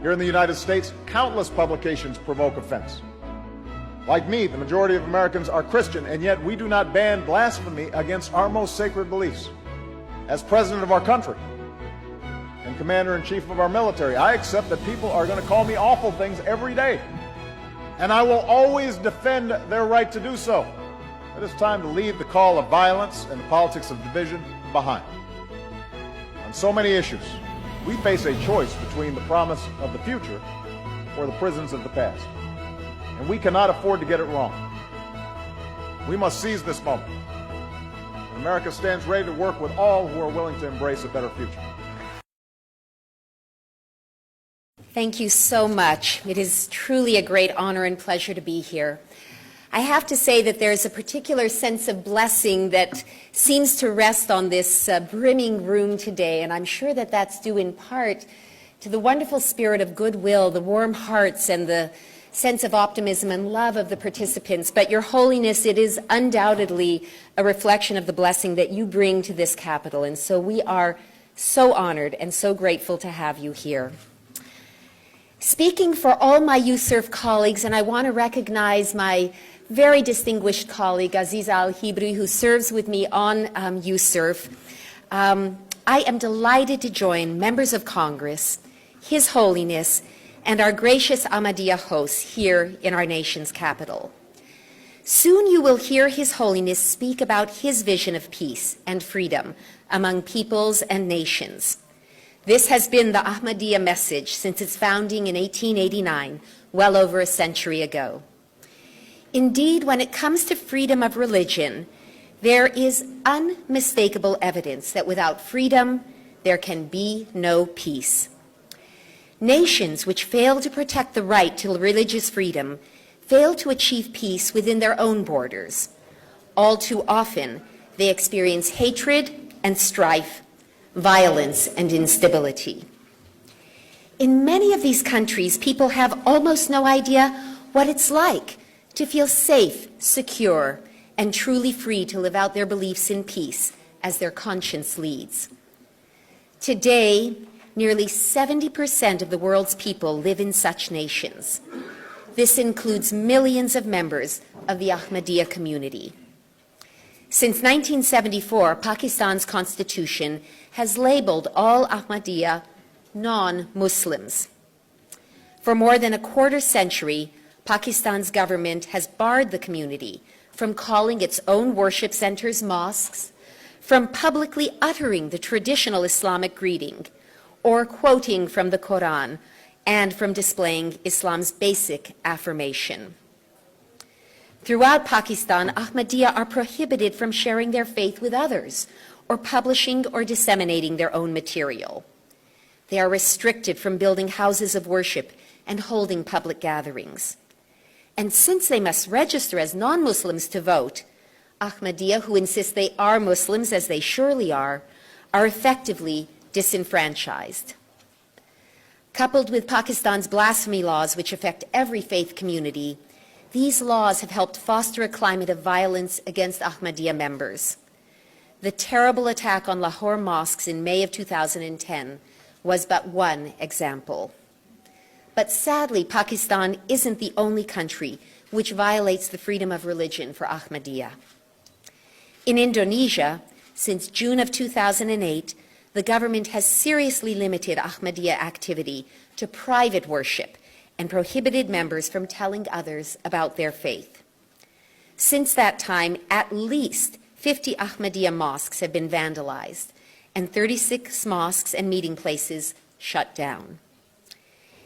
Here in the United States, countless publications provoke offense. Like me, the majority of Americans are Christian, and yet we do not ban blasphemy against our most sacred beliefs. As president of our country and commander-in-chief of our military, I accept that people are going to call me awful things every day, and I will always defend their right to do so. It is time to leave the call of violence and the politics of division behind. On so many issues, we face a choice between the promise of the future or the prisons of the past. And we cannot afford to get it wrong. We must seize this moment. And America stands ready to work with all who are willing to embrace a better future. Thank you so much. It is truly a great honor and pleasure to be here. I have to say that there's a particular sense of blessing that seems to rest on this brimming room today, and I'm sure that that's due in part to the wonderful spirit of goodwill, the warm hearts, and the sense of optimism and love of the participants. But Your Holiness, it is undoubtedly a reflection of the blessing that you bring to this capital, and so we are so honored and so grateful to have you here. Speaking for all my USERF colleagues, and I want to recognize my very distinguished colleague, Aziza Al-Hibri, who serves with me on USERF, I am delighted to join members of Congress, His Holiness, and our gracious Ahmadiyya hosts here in our nation's capital. Soon you will hear His Holiness speak about his vision of peace and freedom among peoples and nations. This has been the Ahmadiyya message since its founding in 1889, well over a century ago. Indeed, when it comes to freedom of religion, there is unmistakable evidence that without freedom, there can be no peace. Nations which fail to protect the right to religious freedom fail to achieve peace within their own borders. All too often, they experience hatred and strife, violence and instability. In many of these countries, people have almost no idea what it's like to feel safe, secure, and truly free to live out their beliefs in peace as their conscience leads. Today, nearly 70% of the world's people live in such nations. This includes millions of members of the Ahmadiyya community. Since 1974, Pakistan's constitution has labeled all Ahmadiyya non-Muslims. For more than a quarter century, Pakistan's government has barred the community from calling its own worship centers mosques, from publicly uttering the traditional Islamic greeting, or quoting from the Quran, and from displaying Islam's basic affirmation. Throughout Pakistan, Ahmadiyya are prohibited from sharing their faith with others, or publishing or disseminating their own material. They are restricted from building houses of worship and holding public gatherings. And since they must register as non-Muslims to vote, Ahmadiyya, who insist they are Muslims, as they surely are effectively disenfranchised. Coupled with Pakistan's blasphemy laws, which affect every faith community, these laws have helped foster a climate of violence against Ahmadiyya members. The terrible attack on Lahore mosques in May of 2010 was but one example. But sadly, Pakistan isn't the only country which violates the freedom of religion for Ahmadiyya. In Indonesia, since June of 2008, the government has seriously limited Ahmadiyya activity to private worship and prohibited members from telling others about their faith. Since that time, at least 50 Ahmadiyya mosques have been vandalized and 36 mosques and meeting places shut down.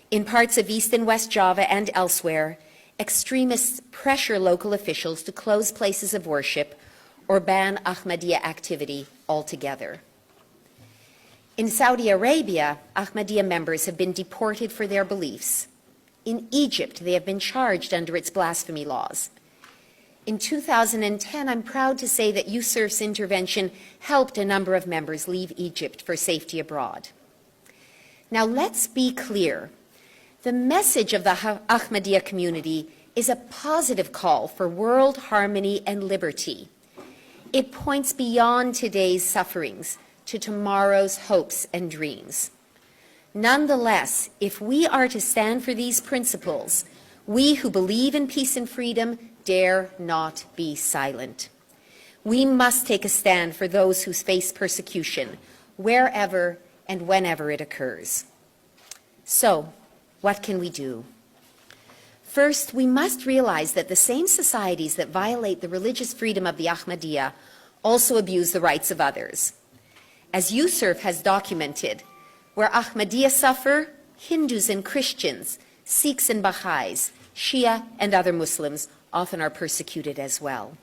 In parts of East and West Java and elsewhere, extremists pressure local officials to close places of worship or ban Ahmadiyya activity altogether. In Saudi Arabia, Ahmadiyya members have been deported for their beliefs. In Egypt, they have been charged under its blasphemy laws. In 2010, I'm proud to say that USERF's intervention helped a number of members leave Egypt for safety abroad. Now, let's be clear. The message of the Ahmadiyya community is a positive call for world harmony and liberty. It points beyond today's sufferings to tomorrow's hopes and dreams. Nonetheless, if we are to stand for these principles, we who believe in peace and freedom dare not be silent. We must take a stand for those who face persecution, wherever and whenever it occurs. So, what can we do? First, we must realize that the same societies that violate the religious freedom of the Ahmadiyya also abuse the rights of others. As Yusuf has documented, where Ahmadiyya suffer, Hindus and Christians, Sikhs and Baha'is, Shia and other Muslims often are persecuted as well.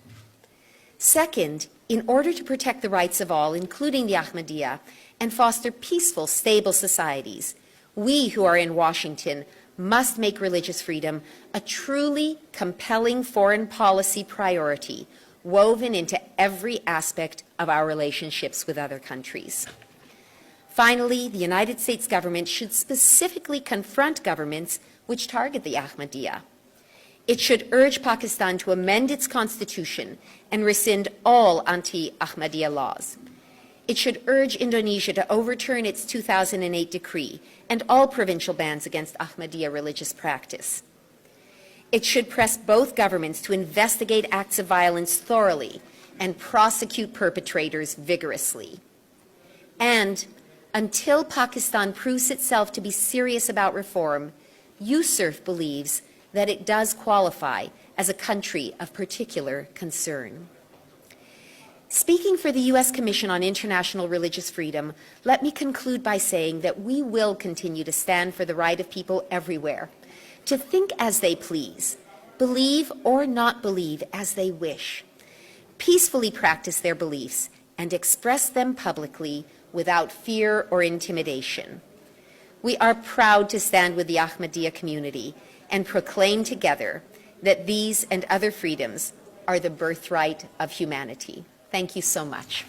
Second, in order to protect the rights of all, including the Ahmadiyya, and foster peaceful, stable societies, we who are in Washington must make religious freedom a truly compelling foreign policy priority, woven into every aspect of our relationships with other countries. Finally, the United States government should specifically confront governments which target the Ahmadiyya. It should urge Pakistan to amend its constitution and rescind all anti-Ahmadiyya laws. It should urge Indonesia to overturn its 2008 decree and all provincial bans against Ahmadiyya religious practice. It should press both governments to investigate acts of violence thoroughly and prosecute perpetrators vigorously. And until Pakistan proves itself to be serious about reform, Yusuf believes that it does qualify as a country of particular concern. Speaking for the U.S. Commission on International Religious Freedom, let me conclude by saying that we will continue to stand for the right of people everywhere to think as they please, believe or not believe as they wish, peacefully practice their beliefs, and express them publicly without fear or intimidation. We are proud to stand with the Ahmadiyya community and proclaim together that these and other freedoms are the birthright of humanity. Thank you so much.